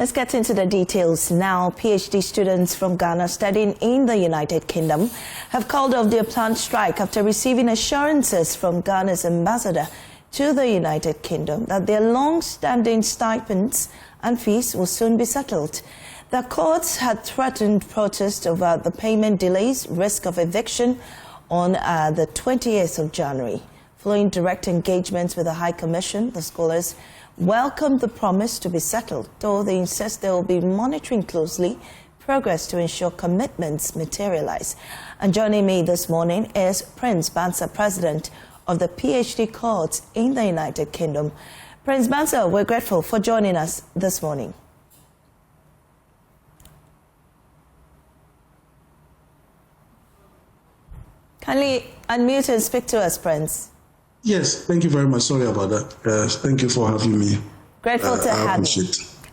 Let's get into the details now. PhD students from Ghana studying in the United Kingdom have called off their planned strike after receiving assurances from Ghana's ambassador to the United Kingdom that their long-standing stipends and fees will soon be settled. The courts had threatened protest over the payment delays, risk of eviction on the 28th of January. Following direct engagements with the High Commission, the scholars welcomed the promise to be settled, though they insist they will be monitoring closely progress to ensure commitments materialize. And joining me this morning is Prince Bansa, president of the PhD courts in the United Kingdom. Prince Bansa, we're grateful for joining us this morning. Kindly unmute and speak to us, Prince. Yes, thank you very much. Sorry about that. Thank you for having me. Grateful to have you.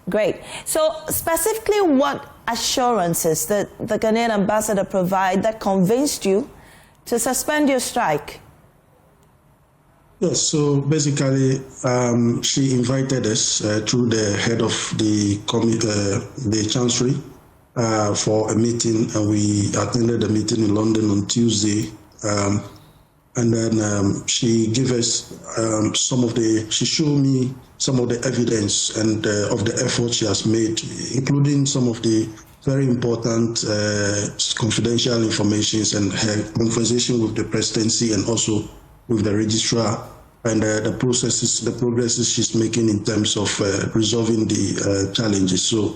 Great. So specifically, what assurances did the Ghanaian ambassador provide that convinced you to suspend your strike? Yes, so basically, she invited us through the head of the Chancery for a meeting, and we attended the meeting in London on Tuesday. And then she gave us she showed me some of the evidence and of the effort she has made, including some of the very important confidential informations and her conversation with the presidency and also with the registrar, and the progresses she's making in terms of resolving the challenges. So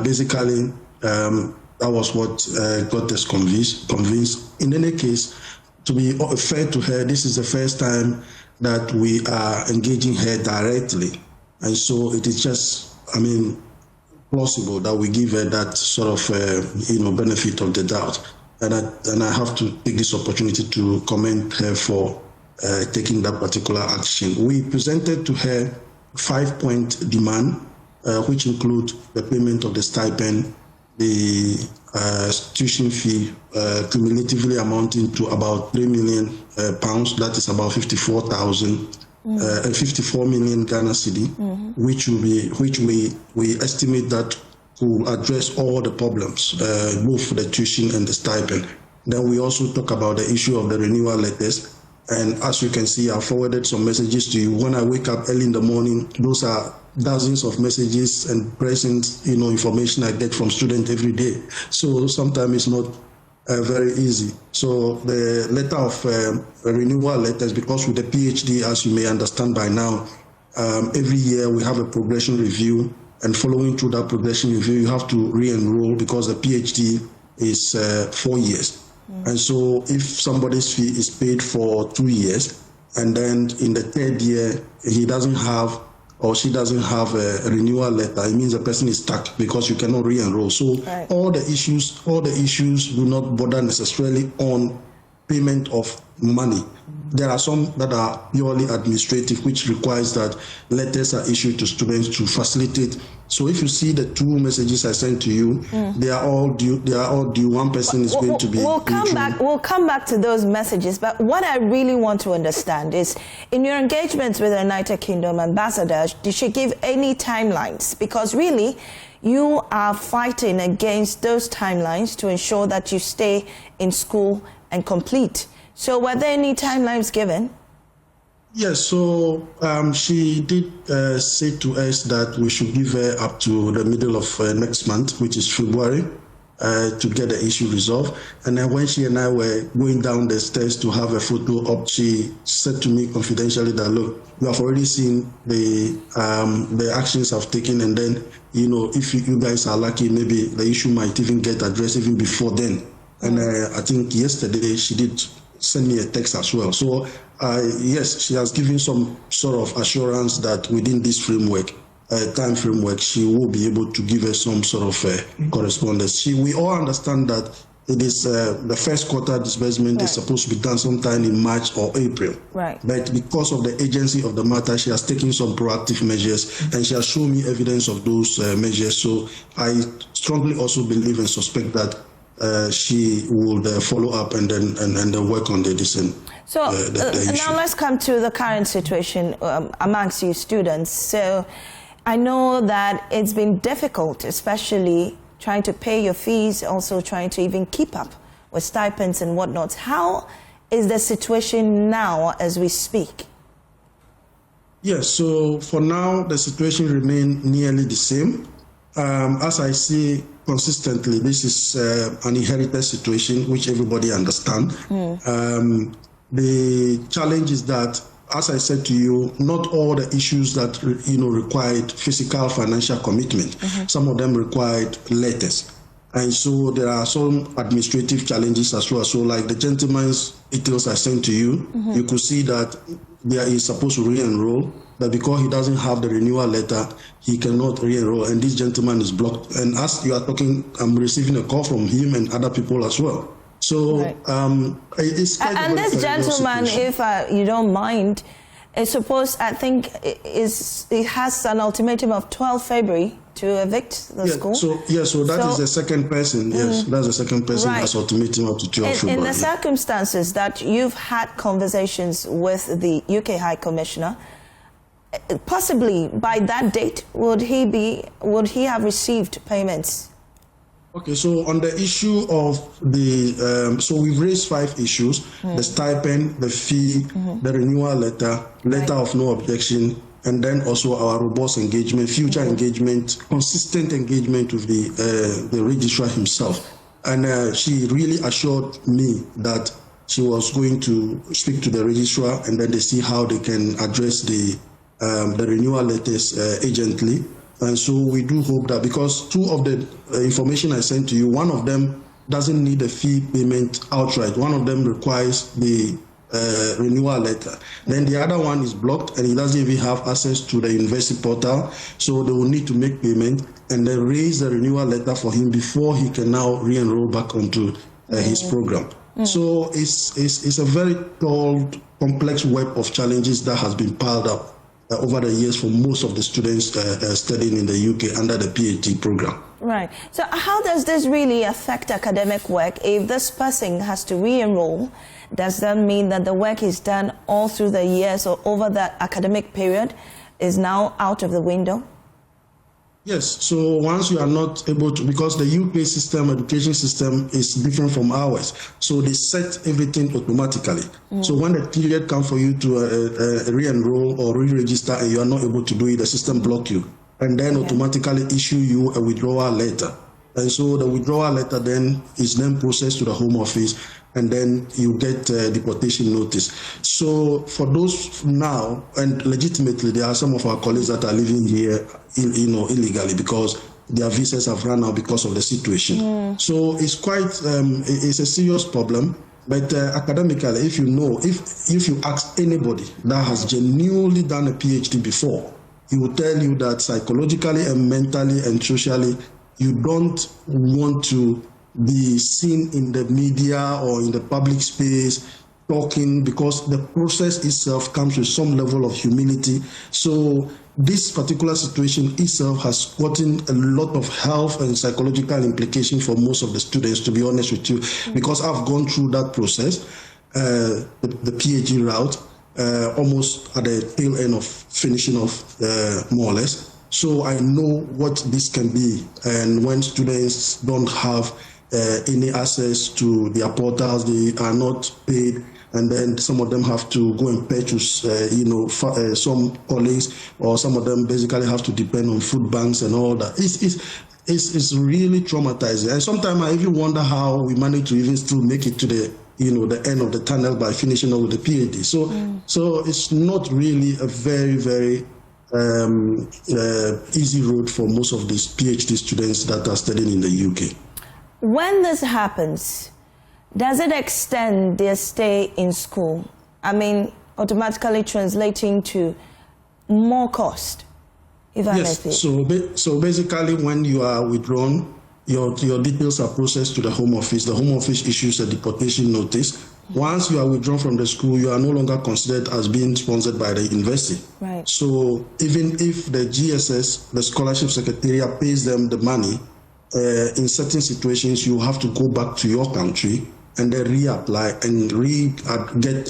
basically, that was what got us convinced. In any case, to be fair to her, this is the first time that we are engaging her directly. And so it is just, plausible that we give her that sort of, benefit of the doubt. And I have to take this opportunity to commend her for taking that particular action. We presented to her 5-point demand, which include the payment of the stipend, the tuition fee, cumulatively amounting to about £3 million, that is about 54 million Ghana cedi, which we estimate that will address all the problems, both for the tuition and the stipend. Then we also talk about the issue of the renewal letters. And as you can see, I forwarded some messages to you. When I wake up early in the morning, those are dozens of messages and present, information I get from students every day. So sometimes it's not very easy. So the letter of renewal letters, because with the PhD, as you may understand by now, every year we have a progression review, and following through that progression review, you have to re-enroll because the PhD is 4 years. And so if somebody's fee is paid for 2 years, and then in the third year, he doesn't have or she doesn't have a renewal letter, it means the person is stuck because you cannot re-enroll. So right. all the issues do not border necessarily on payment of money. There are some that are purely administrative, which requires that letters are issued to students to facilitate. So if you see the 2 messages I sent to you, they are all due. One person is going to be. We'll come back to those messages. But what I really want to understand is, in your engagements with the United Kingdom ambassador, did she give any timelines? Because really, you are fighting against those timelines to ensure that you stay in school and complete. So were there any timelines given? Yes, so she did say to us that we should give her up to the middle of next month, which is February, to get the issue resolved. And then when she and I were going down the stairs to have a photo op, she said to me confidentially that, look, you have already seen the actions I've taken, and then, if you guys are lucky, maybe the issue might even get addressed even before then. And I think yesterday she did send me a text as well. So yes, she has given some sort of assurance that within this time framework, she will be able to give us some sort of correspondence. We all understand that it is the first quarter disbursement is supposed to be done sometime in March or April. Right. But because of the urgency of the matter, she has taken some proactive measures, and she has shown me evidence of those measures. So I strongly also believe and suspect that she would follow up and then work on the issue. So now let's come to the current situation amongst you students. So I know that it's been difficult, especially trying to pay your fees, also trying to even keep up with stipends and whatnot. How is the situation now as we speak? Yes, so for now, the situation remains nearly the same. As I say consistently, this is an inherited situation which everybody understands. The challenge is that, as I said to you, not all the issues that required physical financial commitment. Some of them required letters. And so there are some administrative challenges as well. So like the gentleman's details I sent to you, you could see that there is supposed to re-enroll, but because he doesn't have the renewal letter, he cannot re-enroll, and this gentleman is blocked. And as you are talking, I'm receiving a call from him and other people as well. So right. It's quite and this gentleman, if you don't mind, is supposed, I think, it has an ultimatum of 12 February to evict the school. So that is the second person. Yes, that's the second person right. has ultimatum up to 12 February. In the circumstances that you've had conversations with the UK High Commissioner, possibly by that date, would he have received payments? Okay, so on the issue of the, so we've raised 5 issues: the stipend, the fee, the renewal letter of no objection, and then also our robust engagement, future engagement, consistent engagement with the registrar himself. And she really assured me that she was going to speak to the registrar, and then they see how they can address the renewal letters urgently. And so we do hope that, because 2 of the information I sent to you, one of them doesn't need a fee payment outright. One of them requires the renewal letter. Then the other one is blocked, and he doesn't even have access to the university portal. So they will need to make payment and then raise the renewal letter for him before he can now re-enroll back onto his program. So it's a very tall, complex web of challenges that has been piled up over the years for most of the students studying in the UK under the PhD program. Right. So how does this really affect academic work? If this person has to re-enroll, does that mean that the work is done all through the years or over that academic period is now out of the window? Yes, so once you are not able to, because the UK system, education system is different from ours, so they set everything automatically. So when the period comes for you to re-enroll or re-register and you are not able to do it, the system blocks you and then automatically issue you a withdrawal letter. And so the withdrawal letter then is then processed to the Home Office, and then you get deportation notice. So for those now, and legitimately, there are some of our colleagues that are living here, illegally, because their visas have run out because of the situation. So it's quite, it's a serious problem. But academically, if you ask anybody that has genuinely done a PhD before, he will tell you that psychologically and mentally and socially, you don't want to be seen in the media or in the public space talking, because the process itself comes with some level of humility. So this particular situation itself has gotten a lot of health and psychological implications for most of the students, to be honest with you, because I've gone through that process, the PhD route, almost at the tail end of finishing off, more or less. So I know what this can be, and when students don't have any access to their portals, they are not paid, and then some of them have to go and purchase, some colleagues, or some of them basically have to depend on food banks and all that. It's really traumatizing, and sometimes I even wonder how we manage to even still make it to the end of the tunnel by finishing up with the PhD. So it's not really a very, very easy road for most of these PhD students that are studying in the UK. When this happens, does it extend their stay in school? I mean, automatically translating to more cost, if I may say. So basically, when you are withdrawn, your details are processed to the Home Office. The Home Office issues a deportation notice. Once you are withdrawn from the school, you are no longer considered as being sponsored by the university. Right. So even if the GSS, the Scholarship Secretariat, pays them the money, in certain situations, you have to go back to your country and then reapply and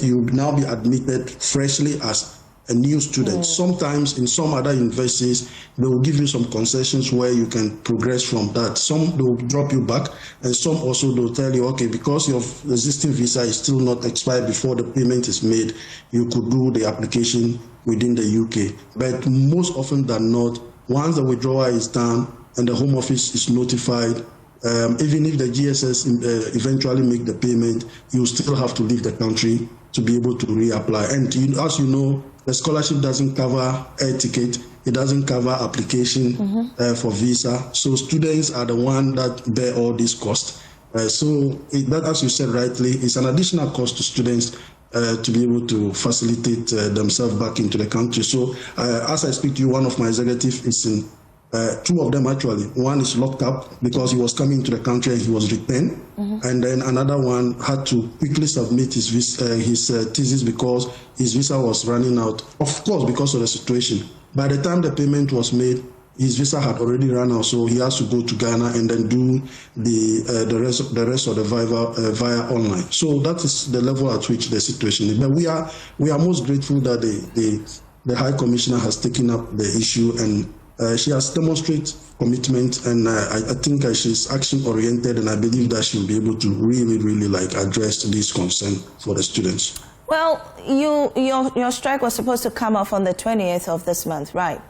you now be admitted freshly as a new student. Sometimes in some other universities, they will give you some concessions where you can progress from that. Some they will drop you back, and some also they'll tell you, okay, because your existing visa is still not expired before the payment is made, you could do the application within the UK. But most often than not, once the withdrawal is done and the Home Office is notified, even if the GSS eventually make the payment, you still have to leave the country to be able to reapply. And as you know, the scholarship doesn't cover air ticket, it doesn't cover application for visa. So students are the one that bear all these costs. That, as you said rightly, is an additional cost to students to be able to facilitate themselves back into the country. So as I speak to you, one of my executives is in, two of them actually. One is locked up because he was coming to the country and he was returned. And then another one had to quickly submit his thesis because his visa was running out, of course, because of the situation. By the time the payment was made, his visa had already run out, so he has to go to Ghana and then do the rest of the via online. So that is the level at which the situation is. But we are most grateful that the High Commissioner has taken up the issue, and she has demonstrated commitment, and I think she's action oriented, and I believe that she'll be able to really address this concern for the students. Well, your strike was supposed to come off on the 20th of this month, right?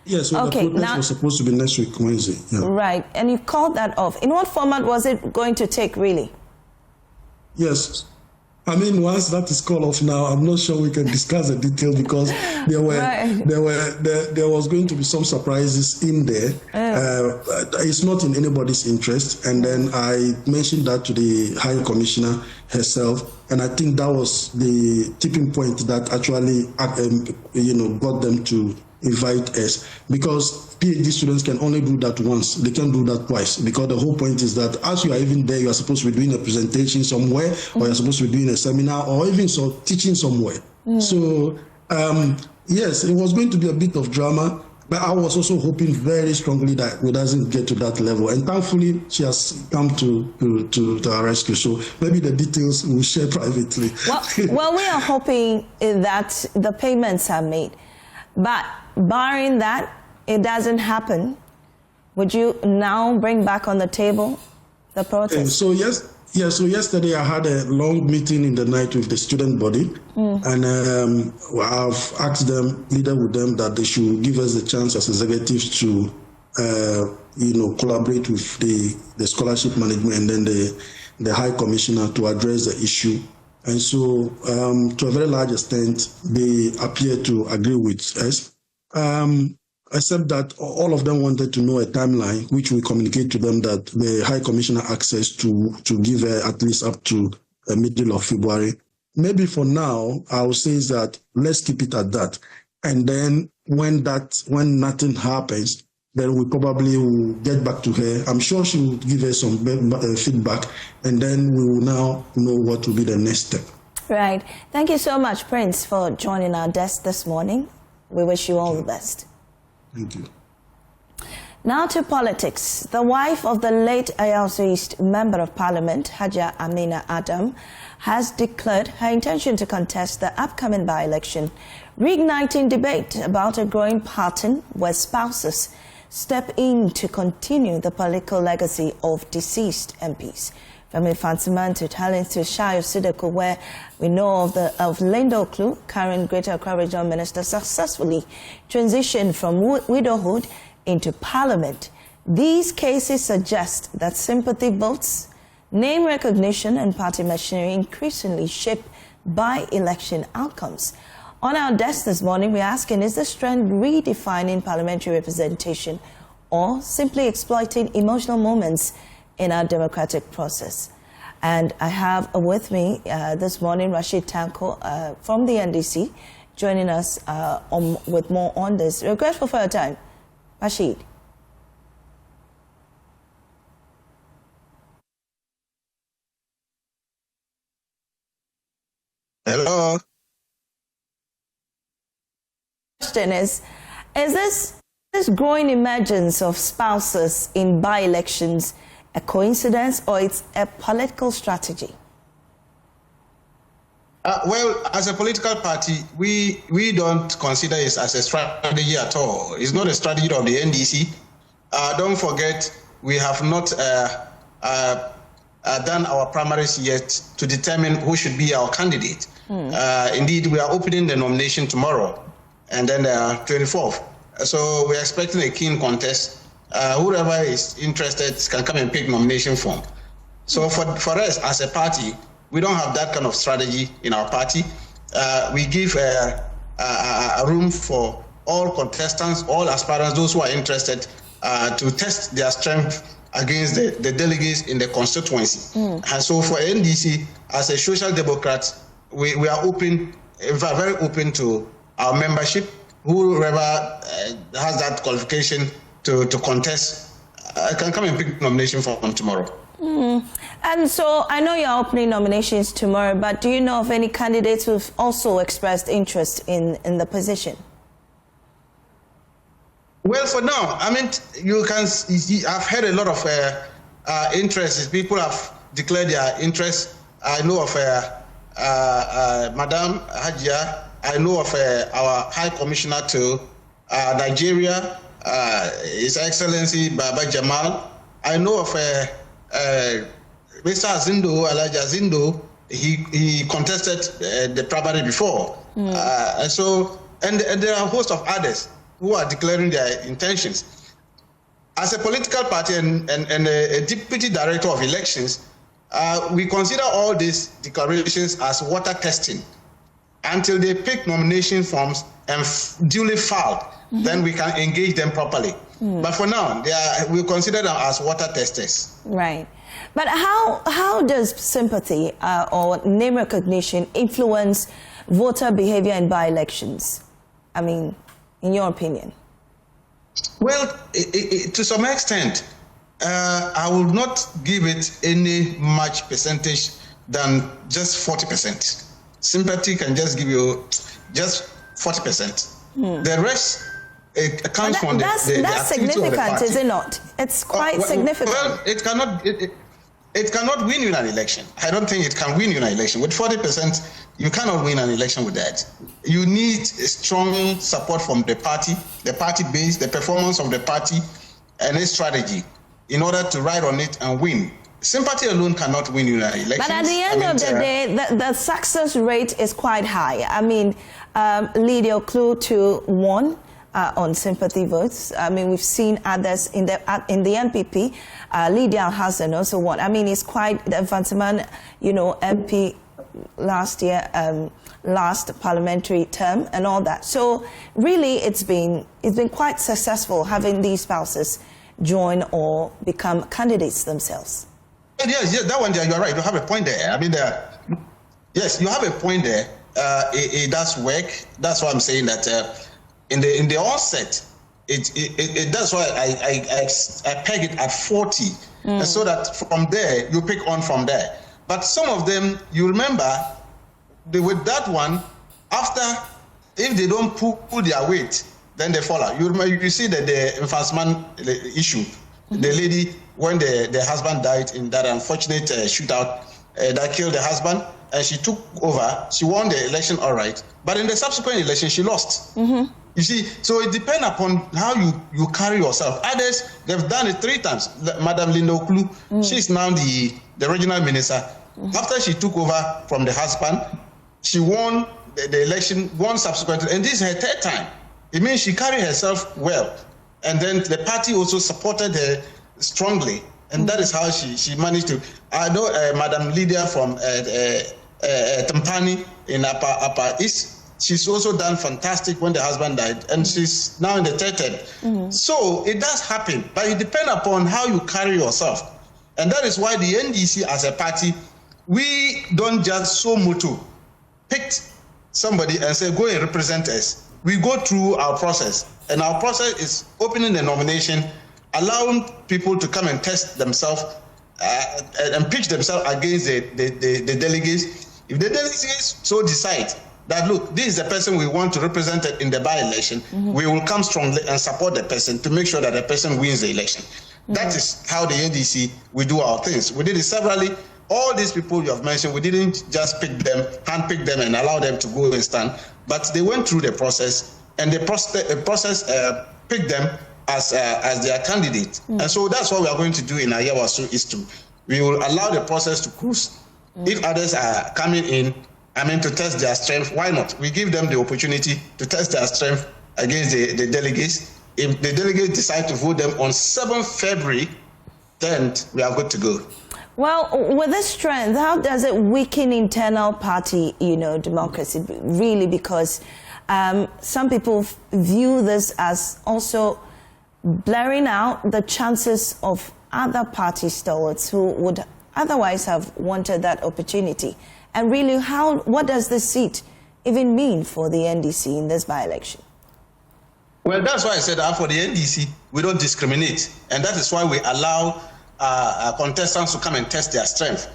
Yes, so okay, the protest was supposed to be next week, Wednesday. Yeah. Right, and you called that off. In what format was it going to take, really? Yes. I mean, once that is called off now, I'm not sure we can discuss the detail because there was going to be some surprises in there. It's not in anybody's interest. And then I mentioned that to the High Commissioner herself, and I think that was the tipping point that actually, got them to invite us, because PhD students can only do that once. They can't do that twice, because the whole point is that as you are even there, you are supposed to be doing a presentation somewhere, or you're supposed to be doing a seminar, or even teaching somewhere. So yes, it was going to be a bit of drama, but I was also hoping very strongly that it doesn't get to that level. And thankfully, she has come to our rescue. So maybe the details we'll share privately. Well, we are hoping that the payments are made. But barring that, it doesn't happen. Would you now bring back on the table the protest? So yesterday I had a long meeting in the night with the student body, and I've asked them, pleaded with them, that they should give us the chance as executives to, collaborate with the scholarship management and then the High Commissioner to address the issue. And so, to a very large extent, they appear to agree with us, except that all of them wanted to know a timeline, which we communicate to them that the High Commissioner access to give at least up to the middle of February. Maybe for now, I would say that let's keep it at that. And then when nothing happens, then we probably will get back to her. I'm sure she will give us some feedback, and then we will now know what will be the next step. Right. Thank you so much, Prince, for joining our desk this morning. We wish you all the best. Thank you. Now to politics. The wife of the late Ayawaso East Member of Parliament, Haja Amina Adam, has declared her intention to contest the upcoming by-election, reigniting debate about a growing pattern where spouses step in to continue the political legacy of deceased MPs. From Infantiman to Talent to Shire of Sideko, where we know of Lindo Klu, current Greater Accra Regional Minister, successfully transitioned from widowhood into Parliament. These cases suggest that sympathy votes, name recognition and party machinery increasingly shape by-election outcomes. On our desk this morning, we're asking, is this trend redefining parliamentary representation or simply exploiting emotional moments in our democratic process? And I have with me this morning Rashid Tanko from the NDC joining us with more on this. We're grateful for your time. Rashid. Hello. Question is this growing emergence of spouses in by-elections a coincidence or it's a political strategy? Well, as a political party, we don't consider it as a strategy at all. It's not a strategy of the NDC. Don't forget, we have not done our primaries yet to determine who should be our candidate. Indeed, we are opening the nomination tomorrow, and then 24th. So we're expecting a keen contest. Whoever is interested can come and pick nomination form. So for us as a party, we don't have that kind of strategy in our party. We give a room for all contestants, all aspirants, those who are interested, to test their strength against the delegates in the constituency. And so for NDC, as a social democrat, we are open, in fact, very open to our membership. Whoever has that qualification to contest can come and pick nomination form tomorrow. And so I know you're opening nominations tomorrow, but do you know of any candidates who've also expressed interest in the position? Well, for now, I mean, I've heard a lot of interest. People have declared their interest. I know of Madam Hajia. I know of our High Commissioner to Nigeria, His Excellency Baba Jamal. I know of Mr. Azindo, Elijah Azindo. He contested the primary before. And there are a host of others who are declaring their intentions. As a political party and a deputy director of elections, we consider all these declarations as water testing until they pick nomination forms and duly filed. Then we can engage them properly. But for now, we consider them as water testers. Right. But how does sympathy or name recognition influence voter behavior in by-elections? I mean, in your opinion? Well, to some extent, I will not give it any much percentage than just 40%. Sympathy can just give you just 40%. The rest comes from the that's significant, is it not? It's quite significant. Well, it cannot win you an election. I don't think it can win you an election. With 40%, you cannot win an election with that. You need a strong support from the party base, the performance of the party, and its strategy in order to ride on it and win. Sympathy alone cannot win you an election. But at the end of the day, the success rate is quite high. I mean, Lydia Oklu won on sympathy votes. I mean, we've seen others in the MPP. Lydia Hassan also won. I mean, it's quite the Vantaman, MP last year, last parliamentary term and all that. So really, it's been quite successful having these spouses join or become candidates themselves. Yes, that one there, you're right. You have a point there. I mean, yes, you have a point there. It does work. That's why I'm saying that in the onset, it that's why I peg it at 40, so that from there you pick on from there. But some of them, you remember, with that one, if they don't pull their weight, then they fall out. You see that the Infasman issue, the lady, when the husband died in that unfortunate shootout that killed the husband, and she took over, she won the election all right, but in the subsequent election, she lost. You see, so it depends upon how you carry yourself. Others, they've done it 3 times. Madam Linda Oklu, she's now the regional minister. After she took over from the husband, she won the election, won subsequently, and this is her 3rd time. It means she carried herself well. And then the party also supported her strongly. And that is how she managed to. I know Madam Lydia from Tampani in Upper East. She's also done fantastic when the husband died, and she's now in the 3rd term. So it does happen, but it depends upon how you carry yourself. And that is why the NDC as a party, we don't just so motu pick somebody and say, go and represent us. We go through our process, and our process is opening the nomination, allowing people to come and test themselves and pitch themselves against the delegates. If the delegates so decide that, look, this is the person we want to represent it in the by-election, we will come strongly and support the person to make sure that the person wins the election. That is how the NDC, we do our things. We did it severally all these people you have mentioned, we didn't just handpick them and allow them to go and stand, but they went through the process, and the process picked them as their candidate. And so that's what we are going to do in Ayawaso East too. We will allow the process to cruise. If others are coming in, to test their strength, why not? We give them the opportunity to test their strength against the delegates. If the delegates decide to vote them on 7th February, then we are good to go. Well, with this strength, how does it weaken internal party, democracy, really? Because some people view this as also blurring out the chances of other party stalwarts who would otherwise have wanted that opportunity. And really, what does this seat even mean for the NDC in this by-election? Well, that's why I said that for the NDC, we don't discriminate. And that is why we allow contestants to come and test their strength.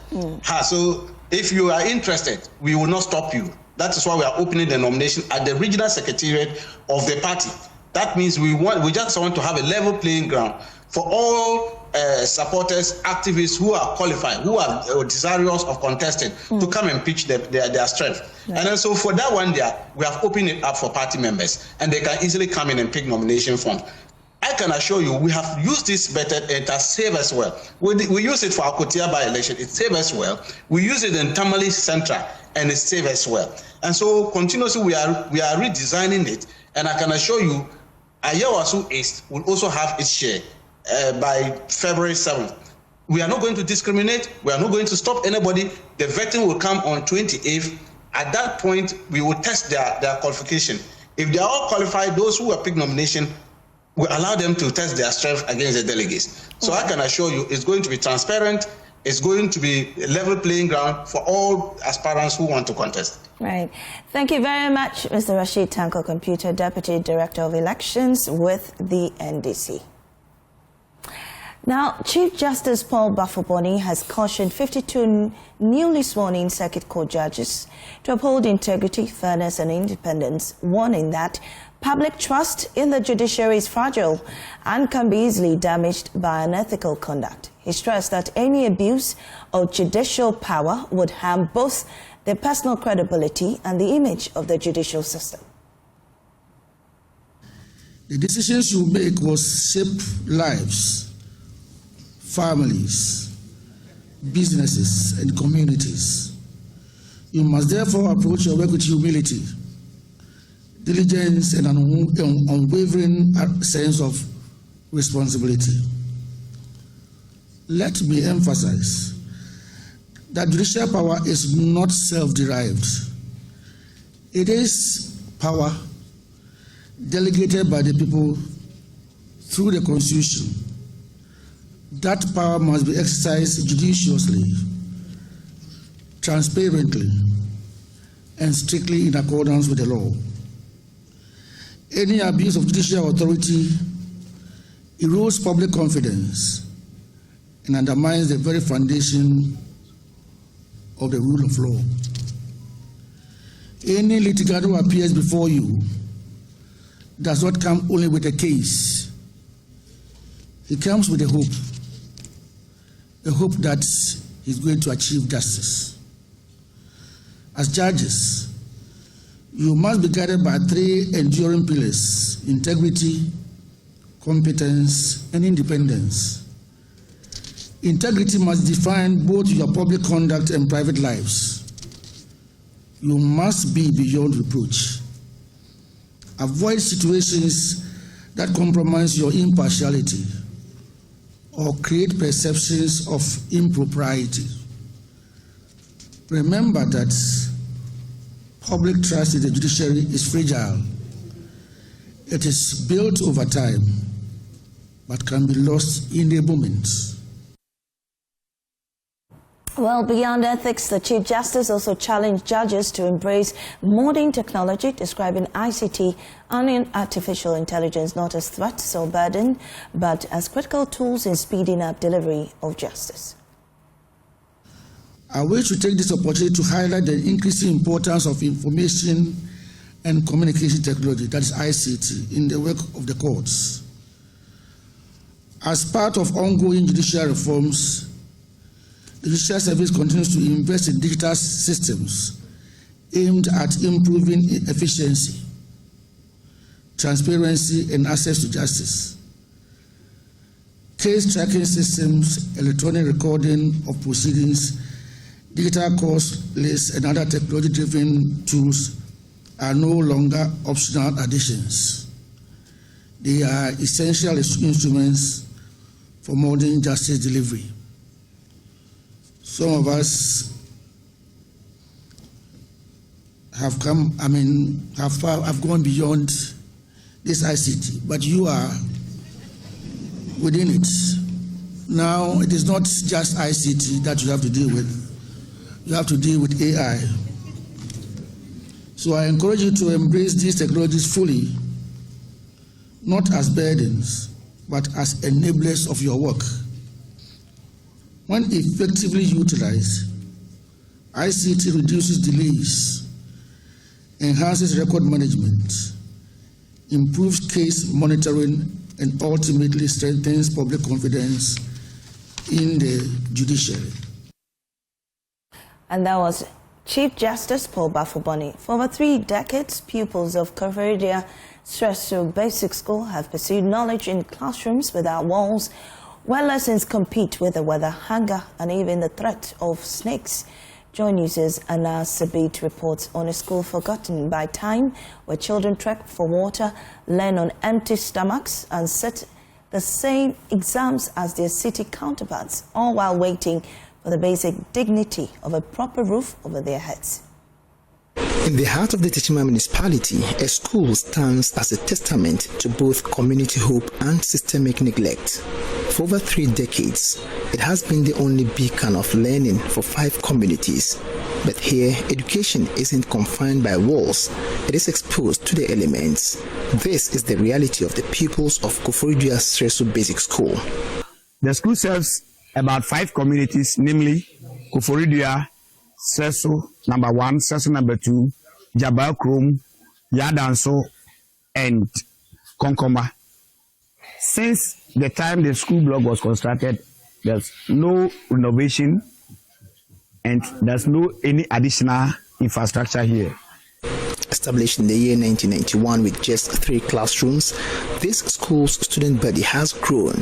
So if you are interested, we will not stop you. That is why we are opening the nomination at the regional secretariat of the party. That means we just want to have a level playing ground for all supporters, activists who are qualified, who are desirous of contesting, to come and pitch their strength. Right. And then so for that one there, we have opened it up for party members, and they can easily come in and pick nomination forms. I can assure you, we have used this method and it has saved us well. We use it for our Kotia by-election, it saved us well. We use it in Tamale Central, and it saved us well. And so continuously we are redesigning it, and I can assure you, Ayawaso East will also have its share by February 7th. We are not going to discriminate. We are not going to stop anybody. The vetting will come on 28th. At that point, we will test their qualification. If they are all qualified, those who have picked nomination, we allow them to test their strength against the delegates. So I can assure you, it's going to be transparent. It's going to be a level playing ground for all aspirants who want to contest. Right. Thank you very much, Mr. Rashid Tanko Computer, Deputy Director of Elections with the NDC. Now, Chief Justice Paul Bafoboni has cautioned 52 newly sworn-in Circuit Court judges to uphold integrity, fairness and independence, warning that public trust in the judiciary is fragile and can be easily damaged by unethical conduct. He stressed that any abuse of judicial power would harm both the personal credibility and the image of the judicial system. The decisions you make will shape lives, families, businesses, and communities. You must therefore approach your work with humility, diligence, and an unwavering sense of responsibility. Let me emphasize that judicial power is not self-derived. It is power delegated by the people through the Constitution. That power must be exercised judiciously, transparently, and strictly in accordance with the law. Any abuse of judicial authority erodes public confidence and undermines the very foundation of the rule of law. Any litigant who appears before you does not come only with a case. He comes with a hope that he's going to achieve justice. As judges, you must be guided by 3 enduring pillars: integrity, competence, and independence. Integrity must define both your public conduct and private lives. You must be beyond reproach. Avoid situations that compromise your impartiality or create perceptions of impropriety. Remember that public trust in the judiciary is fragile. It is built over time, but can be lost in a moment. Well, beyond ethics, the Chief Justice also challenged judges to embrace modern technology, describing ICT and artificial intelligence not as threats or burden, but as critical tools in speeding up delivery of justice. I wish to take this opportunity to highlight the increasing importance of information and communication technology, that is ICT, in the work of the courts. As part of ongoing judicial reforms, The Judicial Service continues to invest in digital systems aimed at improving efficiency, transparency, and access to justice. Case tracking systems, electronic recording of proceedings, digital court lists, and other technology-driven tools are no longer optional additions. They are essential instruments for modern justice delivery. Some of us have gone beyond this ICT, but you are within it. Now, it is not just ICT that you have to deal with. You have to deal with AI. So I encourage you to embrace these technologies fully, not as burdens, but as enablers of your work. When effectively utilized, ICT reduces delays, enhances record management, improves case monitoring, and ultimately strengthens public confidence in the judiciary. And that was Chief Justice Paul Bafuboni. For over 3 decades, pupils of Koforidua Sreso Basic School have pursued knowledge in classrooms without walls, where lessons compete with the weather, hunger, and even the threat of snakes. Join users Anna Sabit reports on a school forgotten by time, where children trek for water, learn on empty stomachs, and sit the same exams as their city counterparts, all while waiting for the basic dignity of a proper roof over their heads. In the heart of the Tichima municipality, a school stands as a testament to both community hope and systemic neglect. For over 3 decades, it has been the only beacon of learning for 5 communities. But here, education isn't confined by walls, it is exposed to the elements. This is the reality of the pupils of Koforidua Sreso Basic School. The school serves about 5 communities, namely Koforidua, Sreso number 1, Sreso number 2, Jabal Krom, Yadanso, and Konkoma. Since the time the school block was constructed, there's no renovation and there's no any additional infrastructure here. Established in the year 1991 with just 3 classrooms, this school's student body has grown.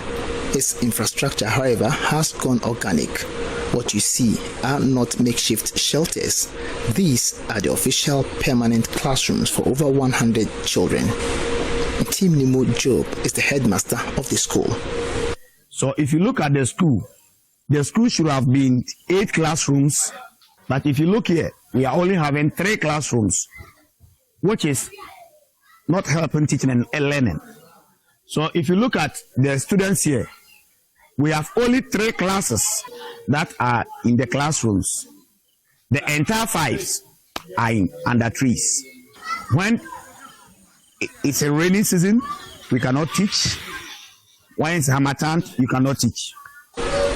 Its infrastructure, however, has gone organic. What you see are not makeshift shelters. These are the official permanent classrooms for over 100 children. Tim Nimo Job is the headmaster of the school. So if you look at the school should have been 8 classrooms, but if you look here, we are only having 3 classrooms, which is not helping teaching and learning. So if you look at the students here, we have only 3 classes that are in the classrooms. The entire 5s are under trees. When it's a rainy season, we cannot teach. When it's Hamatan, you cannot teach.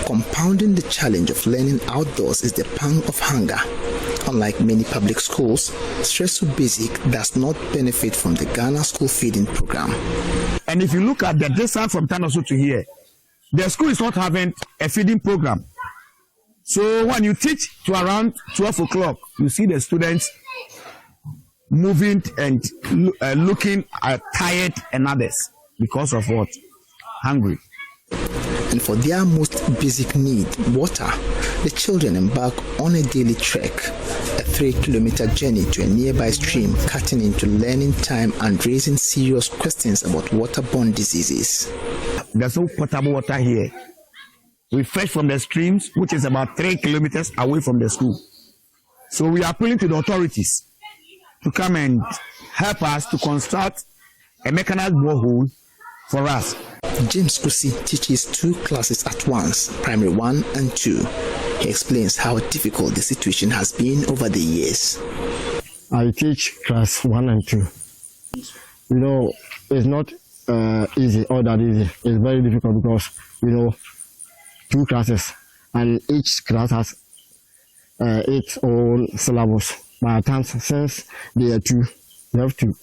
Compounding the challenge of learning outdoors is the pang of hunger. Unlike many public schools, Sreso Basic does not benefit from the Ghana School Feeding Program. And if you look at the distance from Tanoso to here, the school is not having a feeding program. So when you teach to around 12 o'clock, you see the students moving and looking tired and others because of what? Hungry. And for their most basic need, water, the children embark on a daily trek, a 3-kilometer journey to a nearby stream, cutting into learning time and raising serious questions about waterborne diseases. There's no potable water here. We fetch from the streams, which is about 3 kilometers away from the school. So we are appealing to the authorities to come and help us to construct a mechanized borehole for us. James Kusi teaches 2 classes at once, primary 1 and 2. He explains how difficult the situation has been over the years. I teach class 1 and 2. You know, it's not easy, all that easy. It's very difficult because, 2 classes and each class has its own syllabus. By times, since they are 2, you have to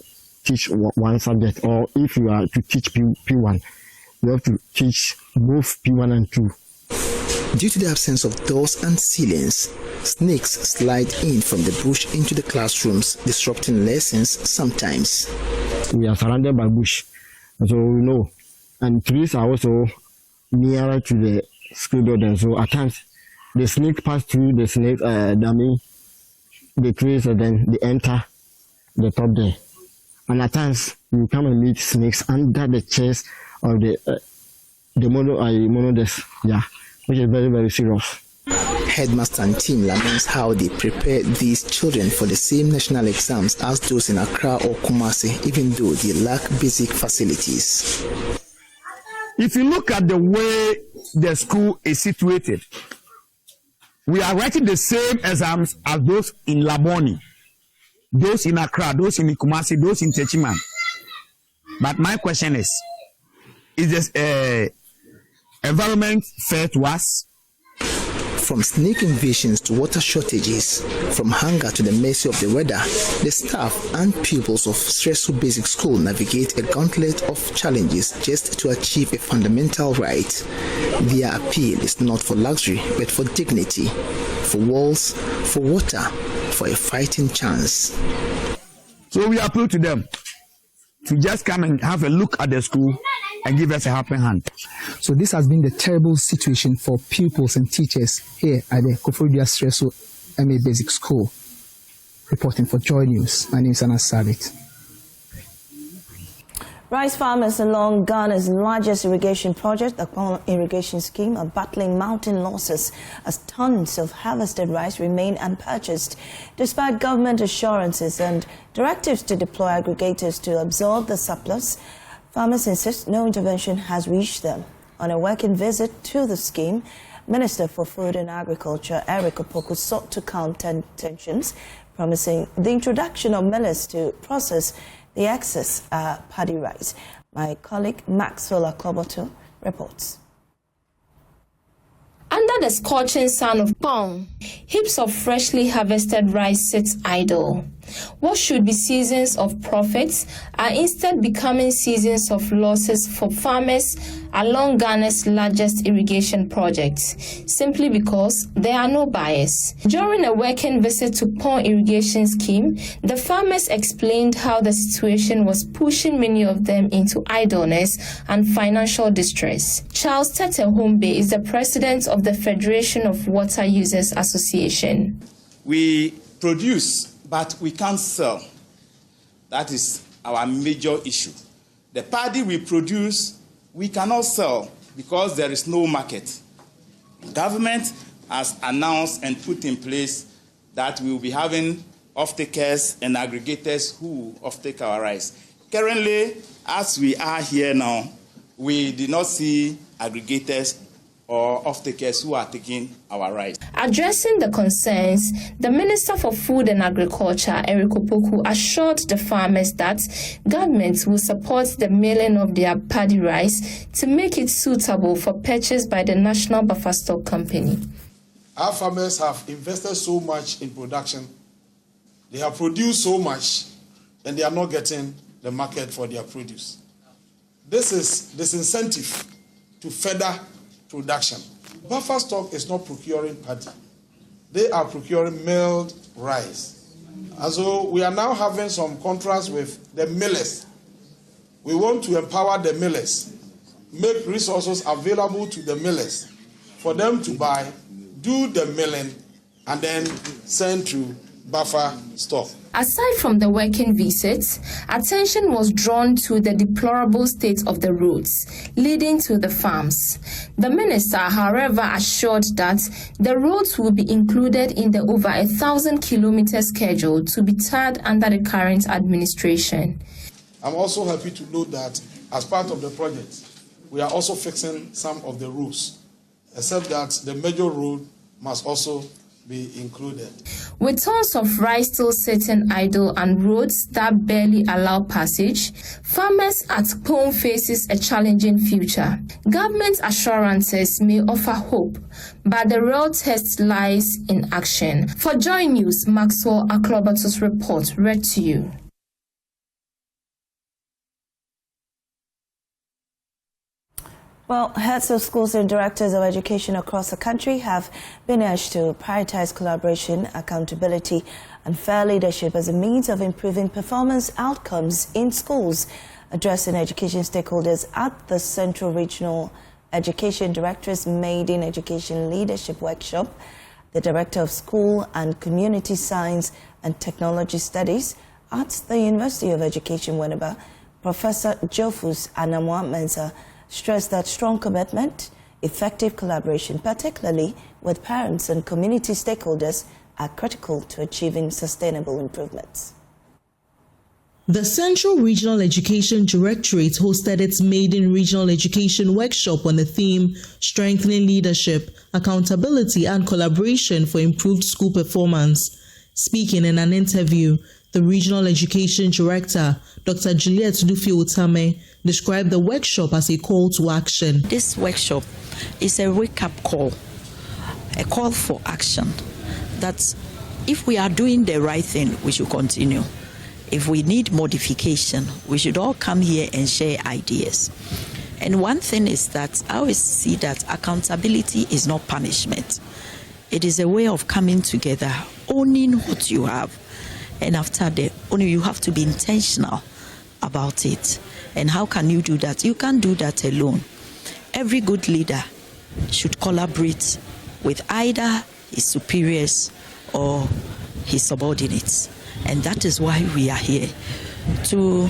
teach one subject, or if you are to teach P1, you have to teach both P1 and 2. Due to the absence of doors and ceilings, snakes slide in from the bush into the classrooms, disrupting lessons sometimes. We are surrounded by bush, so we know, and trees are also nearer to the school building. So at times, the snake pass through the snake dummy, the trees, and then they enter the top there. And at times, you come and meet snakes under the chairs of the mono desk, which is very, very serious. Headmaster and team laments how they prepare these children for the same national exams as those in Accra or Kumasi, even though they lack basic facilities. If you look at the way the school is situated, we are writing the same exams as those in Laboni, those in Accra, those in Kumasi, those in Techiman. But my question is this environment fair to us? From snake invasions to water shortages, from hunger to the mercy of the weather, the staff and pupils of Sreso Basic School navigate a gauntlet of challenges just to achieve a fundamental right. Their appeal is not for luxury, but for dignity, for walls, for water, for a fighting chance. So we appeal to them to just come and have a look at the school and give us a helping hand. So this has been the terrible situation for pupils and teachers here at the Koforidua Sreso MA Basic School. Reporting for Joy News, my name is Anna Sabit. Rice farmers along Ghana's largest irrigation project, the Kpong irrigation scheme, are battling mounting losses as tons of harvested rice remain unpurchased. Despite government assurances and directives to deploy aggregators to absorb the surplus, farmers insist no intervention has reached them. On a working visit to the scheme, Minister for Food and Agriculture Eric Opoku sought to calm tensions, promising the introduction of millers to process the excess paddy rice. My colleague Maxwell Akloboto reports. Under the scorching sun of Kpong, heaps of freshly harvested rice sit idle. What should be seasons of profits are instead becoming seasons of losses for farmers along Ghana's largest irrigation projects, simply because there are no buyers. During a working visit to Kpong irrigation scheme, the farmers explained how the situation was pushing many of them into idleness and financial distress. Charles Tete Hombe is the president of the Federation of Water Users Association. We produce, but we can't sell. That is our major issue. The paddy we produce, we cannot sell because there is no market. Government has announced and put in place that we will be having off-takers and aggregators who off-take our rice. Currently, as we are here now, we did not see aggregators or off-takers who are taking our rice. Addressing the concerns, the Minister for Food and Agriculture, Eric Opoku, assured the farmers that government will support the milling of their paddy rice to make it suitable for purchase by the National Buffer Stock Company. Our farmers have invested so much in production. They have produced so much, and they are not getting the market for their produce. This is disincentive to further production. Buffer stock is not procuring paddy. They are procuring milled rice. And so we are now having some contracts with the millers. We want to empower the millers, make resources available to the millers for them to buy, do the milling, and then send to buffer stock. Aside from the working visits, attention was drawn to the deplorable state of the roads leading to the farms. The minister, however, assured that the roads will be included in the over 1,000-kilometer schedule to be tarred under the current administration. I'm also happy to note that as part of the project, we are also fixing some of the roads, except that the major road must also be included. With tons of rice still sitting idle and roads that barely allow passage, farmers at Kpong faces a challenging future. Government assurances may offer hope, but the real test lies in action. For Joy News, Maxwell Akloboto's report read to you. Well, heads of schools and directors of education across the country have been urged to prioritize collaboration, accountability, and fair leadership as a means of improving performance outcomes in schools. Addressing education stakeholders at the Central Regional Education Directors Made in Education Leadership Workshop, the Director of School and Community Science and Technology Studies at the University of Education, Winneba, Professor Jofus Anamwa-Mensah, stressed that strong commitment, effective collaboration, particularly with parents and community stakeholders, are critical to achieving sustainable improvements. The Central Regional Education Directorate hosted its maiden regional education workshop on the theme Strengthening Leadership, Accountability and Collaboration for Improved School Performance. Speaking in an interview, the Regional Education Director, Dr. Juliet Dufi-Otame, described the workshop as a call to action. This workshop is a wake-up call, a call for action, that if we are doing the right thing, we should continue. If we need modification, we should all come here and share ideas. And one thing is that I always see that accountability is not punishment. It is a way of coming together, owning what you have. And after that, only you have to be intentional about it. And how can you do that? You can't do that alone. Every good leader should collaborate with either his superiors or his subordinates. And that is why we are here, to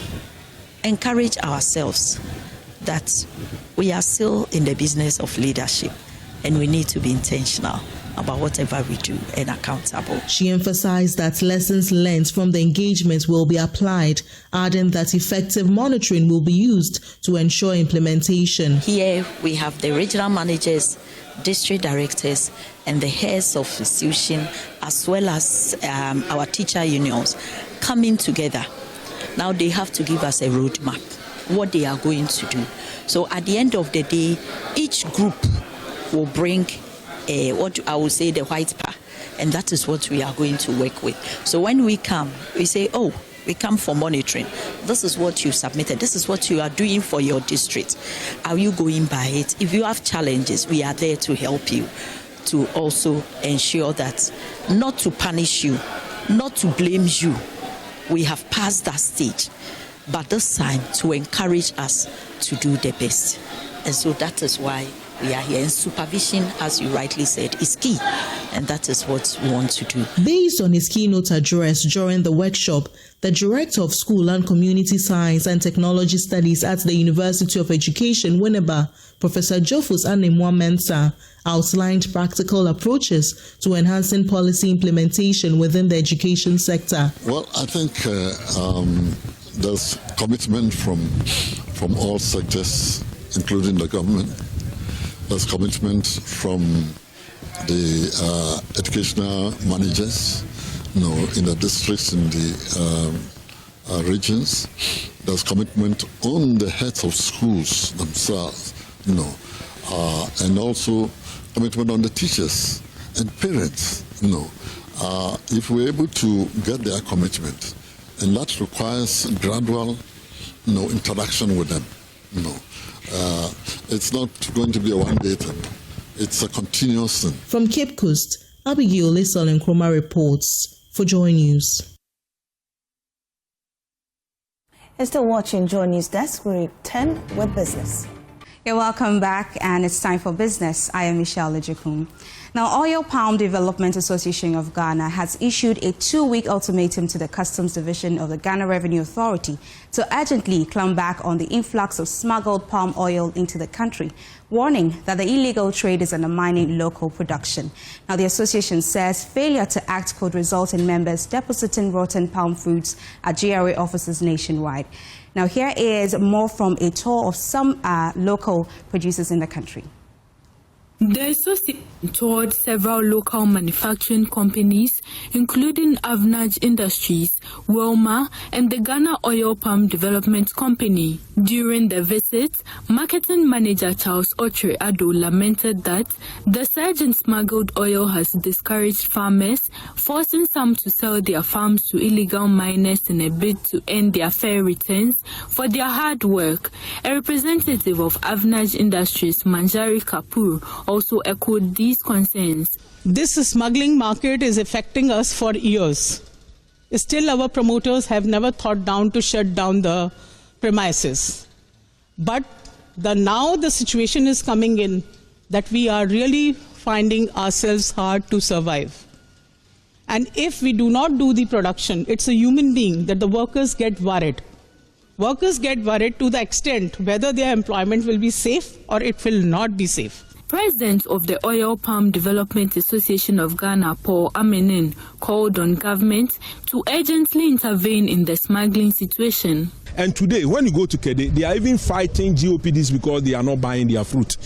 encourage ourselves that we are still in the business of leadership and we need to be intentional about whatever we do and accountable. She emphasized that lessons learned from the engagement will be applied, adding that effective monitoring will be used to ensure implementation. Here we have the regional managers, district directors, and the heads of institution, as well as our teacher unions, coming together. Now they have to give us a roadmap, what they are going to do. So at the end of the day, each group will bring what I would say the white paper, and that is what we are going to work with. So when we come, we say, oh, we come for monitoring. This is what you submitted. This is what you are doing for your district. Are you going by it? If you have challenges, we are there to help you, to also ensure that not to punish you, not to blame you. We have passed that stage, but this time to encourage us to do the best. And so that is why we are here. And supervision, as you rightly said, is key. And that is what we want to do. Based on his keynote address during the workshop, the Director of School and Community Science and Technology Studies at the University of Education, Winneba, Professor Jofus Anamwa-Mensah, outlined practical approaches to enhancing policy implementation within the education sector. Well, I think there's commitment from all sectors, including the government. There's commitment from the educational managers, in the districts, in the regions. There's commitment on the heads of schools themselves, and also commitment on the teachers and parents, if we're able to get their commitment, and that requires gradual, interaction with them, it's not going to be a one-day thing. It's a continuous thing. From Cape Coast, Abigail Lisol Nkrumah reports for Joy News. You're still watching Joy News Desk. We return with business. You're welcome back, and it's time for business. I am Michelle Lejekum. Now, Oil Palm Development Association of Ghana has issued a 2-week ultimatum to the Customs Division of the Ghana Revenue Authority to urgently clamp back on the influx of smuggled palm oil into the country, warning that the illegal trade is undermining local production. Now, the association says failure to act could result in members depositing rotten palm fruits at GRA offices nationwide. Now, here is more from a tour of some local producers in the country. The association toured several local manufacturing companies, including Avnaj Industries, Wilma, and the Ghana Oil Palm Development Company. During the visit, marketing manager Charles Otre Ado lamented that the surge in smuggled oil has discouraged farmers, forcing some to sell their farms to illegal miners in a bid to earn their fair returns for their hard work. A representative of Avnaj Industries, Manjari Kapoor, also echoed these concerns. This smuggling market is affecting us for years. Still, our promoters have never thought down to shut down the premises. But now the situation is coming in that we are really finding ourselves hard to survive. And if we do not do the production, it's a human being that the workers get worried. Workers get worried to the extent whether their employment will be safe or it will not be safe. President of the Oil Palm Development Association of Ghana, Paul Amenin, called on government to urgently intervene in the smuggling situation. And today, when you go to Kede, they are even fighting GOPDs because they are not buying their fruit.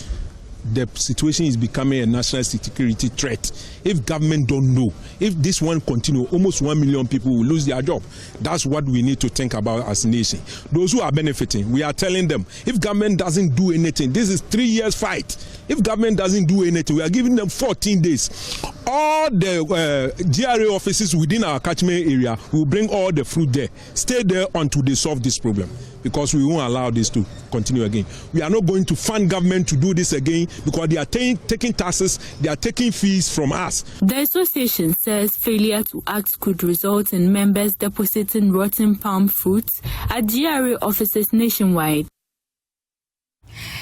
The situation is becoming a national security threat. If government don't know, if this one continue, almost 1 million people will lose their job. That's what we need to think about as a nation. Those who are benefiting, we are telling them, if government doesn't do anything, this is 3 years fight. If government doesn't do anything, we are giving them 14 days. All the GRA offices within our catchment area will bring all the fruit there. Stay there until they solve this problem, because we won't allow this to continue again. We are not going to fund government to do this again because they are taking taxes, they are taking fees from us. The association says failure to act could result in members depositing rotten palm fruits at GRA offices nationwide.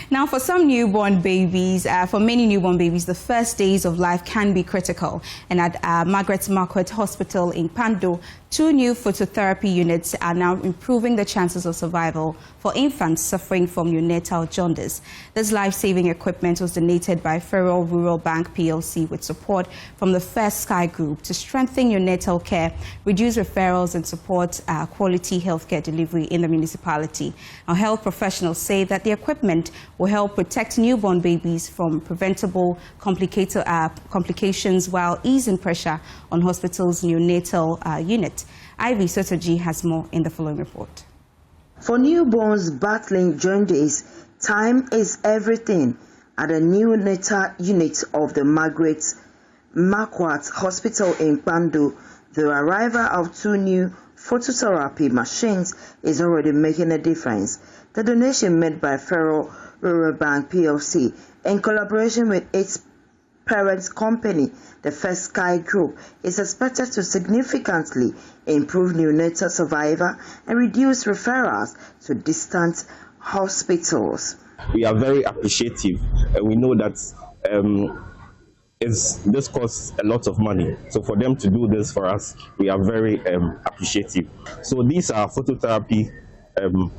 Now, for some newborn babies, for many newborn babies, the first days of life can be critical. And at Margaret Marquardt Hospital in Pando, 2 new phototherapy units are now improving the chances of survival for infants suffering from neonatal jaundice. This life-saving equipment was donated by Federal Rural Bank PLC with support from the First Sky Group to strengthen neonatal care, reduce referrals, and support quality healthcare delivery in the municipality. Now, health professionals say that the equipment will help protect newborn babies from preventable complications while easing pressure on hospitals' neonatal unit. Ivy Sotoji has more in the following report. For newborns battling jaundice, time is everything. At the neonatal unit of the Margaret Marquardt Hospital in Pando, the arrival of 2 new phototherapy machines is already making a difference. The donation made by Federal Rural Bank PLC in collaboration with its parent company, the First Sky Group, is expected to significantly improve neonatal survival and reduce referrals to distant hospitals. We are very appreciative, and we know that this costs a lot of money. So for them to do this for us, we are very appreciative. So these are phototherapy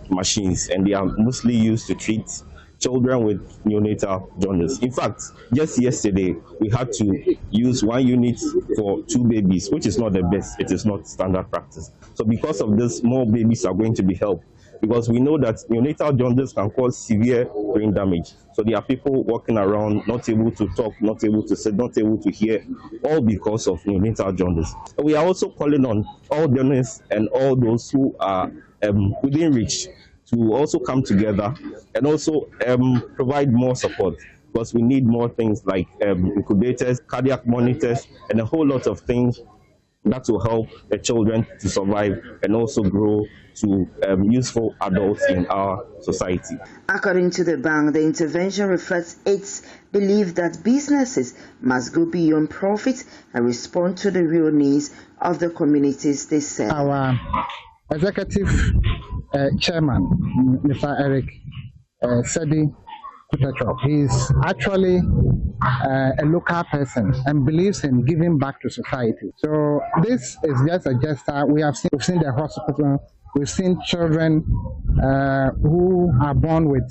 machines, and they are mostly used to treat children with neonatal jaundice. In fact, just yesterday, we had to use 1 unit for 2 babies, which is not the best. It is not standard practice. So because of this, more babies are going to be helped, because we know that neonatal jaundice can cause severe brain damage. So there are people walking around not able to talk, not able to sit, not able to hear, all because of neonatal jaundice. We are also calling on all donors and all those who are within reach to also come together and also provide more support, because we need more things like incubators, cardiac monitors, and a whole lot of things that will help the children to survive and also grow to useful adults in our society. According to the bank, the intervention reflects its belief that businesses must go beyond profit and respond to the real needs of the communities they serve. Our executive chairman, Mr. Eric Sedi Kutachop, he is actually a local person and believes in giving back to society. So this is just a gesture. We've seen the hospital, we've seen children who are born with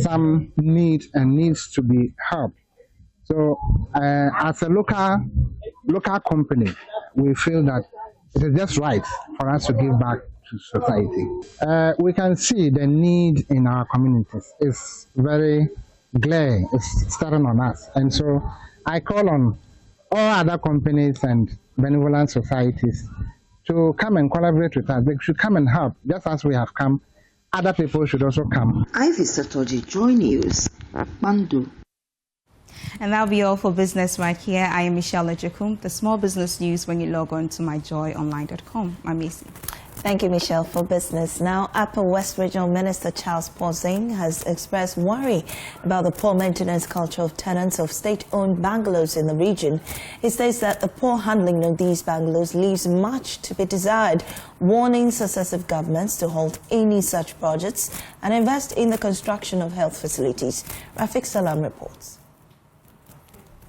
some needs and needs to be helped. So as a local company, we feel that it is just right for us to give back to society. We can see the need in our communities is very, glare is starting on us. And so I call on all other companies and benevolent societies to come and collaborate with us. They should come and help. Just as we have come, other people should also come. Ivy Satoji, Joy News, Mandu. And that'll be all for business right here. I am Michelle Ejekum. The small business news when you log on to myjoyonline.com. I'm Macy. Thank you, Michelle, for business. Now, Upper West Regional Minister Charles Pausing has expressed worry about the poor maintenance culture of tenants of state-owned bungalows in the region. He states that the poor handling of these bungalows leaves much to be desired, warning successive governments to halt any such projects and invest in the construction of health facilities. Rafiq Salam reports.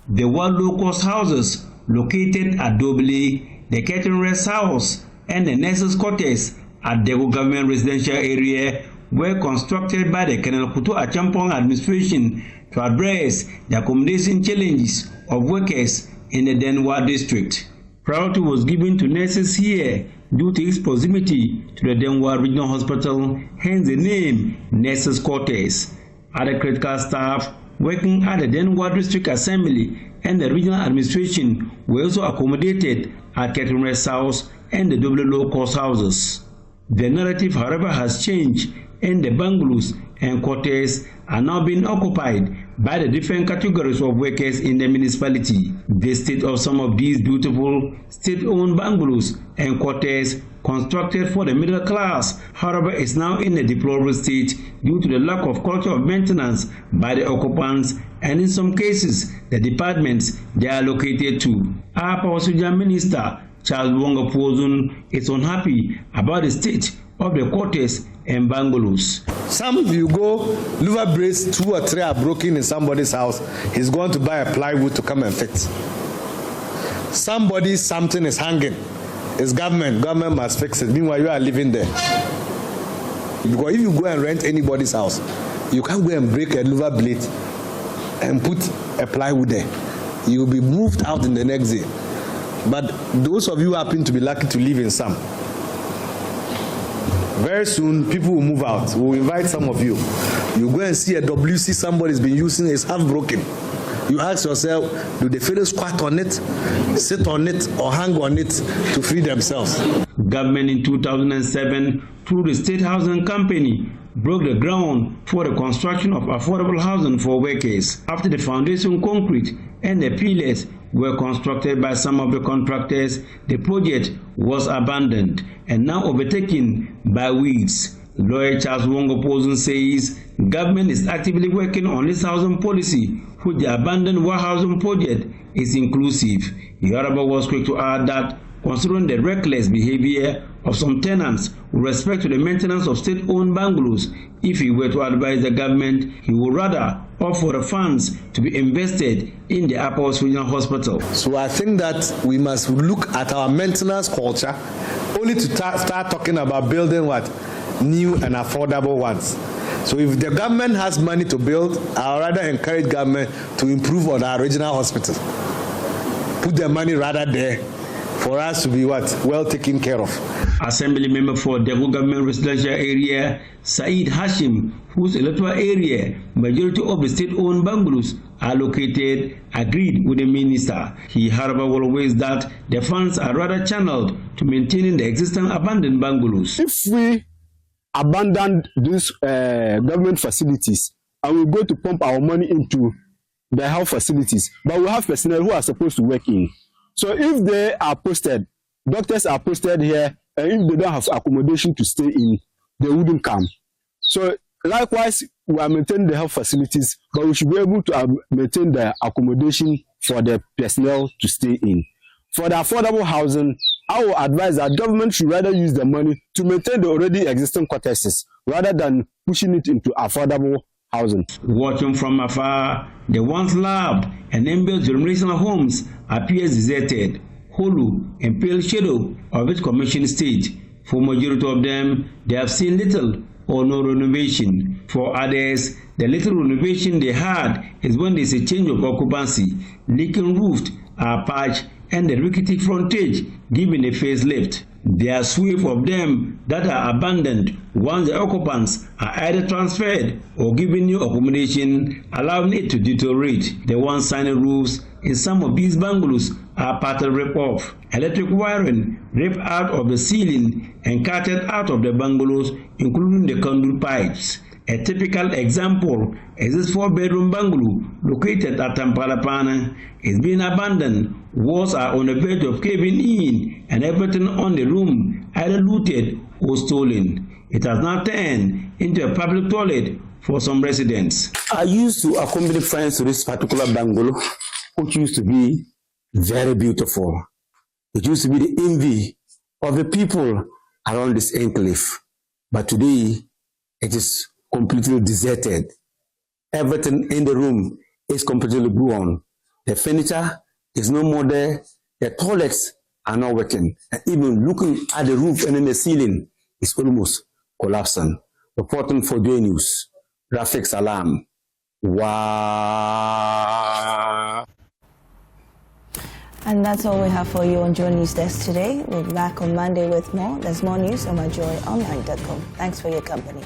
The one low-cost houses located at Dobele, the Catering Rest House, and the nurses' quarters at Daegu government residential area were constructed by the Colonel Kuto Achampong administration to address the accommodation challenges of workers in the Denwa district. Priority was given to nurses here due to its proximity to the Denwa Regional Hospital, hence the name Nurses' Quarters. Other critical staff working at the Denwa District Assembly and the regional administration were also accommodated at Catering Rest House and the double low-cost houses. The narrative, however, has changed, and the bungalows and quarters are now being occupied by the different categories of workers in the municipality. The state of some of these beautiful state-owned bungalows and quarters constructed for the middle class, however, is now in a deplorable state due to the lack of culture of maintenance by the occupants and in some cases the departments they are located to. Our Power Minister Charles Wonga Pozun is unhappy about the state of the quarters and bungalows. Some of you go, liver braids, 2 or 3 are broken in somebody's house. He's going to buy a plywood to come and fix. Something is hanging. It's government must fix it. Meanwhile, you are living there. Because if you go and rent anybody's house, you can't go and break a liver blade and put a plywood there. You will be moved out in the next day. But those of you who happen to be lucky to live in some, very soon people will move out. We'll invite some of you. You go and see a WC somebody's been using, it's half broken. You ask yourself, do the fellows squat on it, sit on it, or hang on it to free themselves? Government in 2007, through the State Housing Company, broke the ground for the construction of affordable housing for workers. After the foundation concrete and the pillars were constructed by some of the contractors, the project was abandoned and now overtaken by weeds. Lawyer Charles Wongo Pozun says government is actively working on this housing policy, which the abandoned warehousing project is inclusive. Yoruba was quick to add that considering the reckless behavior of some tenants with respect to the maintenance of state-owned bungalows, if he were to advise the government, he would rather opt for the funds to be invested in the Upper West Regional Hospital. So I think that we must look at our maintenance culture only to start talking about building what? New and affordable ones. So if the government has money to build, I'll rather encourage government to improve on our regional hospital. Put the money rather there for us to be what? Well taken care of. Assembly member for Daegu government residential area, Saeed Hashim, whose electoral area, majority of the state-owned bungalows are located, agreed with the minister. He, however, will always that the funds are rather channeled to maintaining the existing abandoned bungalows. If we abandon these government facilities and we go to pump our money into the health facilities, but we have personnel who are supposed to work in. So if they are posted, doctors are posted here, and if they don't have accommodation to stay in, they wouldn't come. So likewise, we are maintaining the health facilities, but we should be able to maintain the accommodation for the personnel to stay in. For the affordable housing, I will advise that government should rather use the money to maintain the already existing quarters rather than pushing it into affordable housing. Watching from afar, the once loved and envious generational homes appears deserted, hollow and pale shadow of its commission stage. For majority of them, they have seen little or no renovation. For others, the little renovation they had is when there's a change of occupancy, leaking roofs are patched, and the rickety frontage given a facelift. There are sweep of them that are abandoned once the occupants are either transferred or given new accommodation, allowing it to deteriorate. The ones signing roofs in some of these bungalows are partly ripped off. Electric wiring ripped out of the ceiling and carted out of the bungalows, including the conduit pipes. A typical example is this 4-bedroom bungalow located at Tampalapana. It's been abandoned. Walls are on the verge of caving in, and everything on the room either looted or stolen. It has now turned into a public toilet for some residents. I used to accompany friends to this particular bungalow, which used to be very beautiful. It used to be the envy of the people around this enclave. But today, it is completely deserted. Everything in the room is completely gone. The furniture is no more there. The toilets are not working. And even looking at the roof and in the ceiling is almost collapsing. Reporting for Joy News, Rafik Salam. Wow. And that's all we have for you on Joy News Desk today. We'll be back on Monday with more. There's more news on myjoyonline.com. Thanks for your company.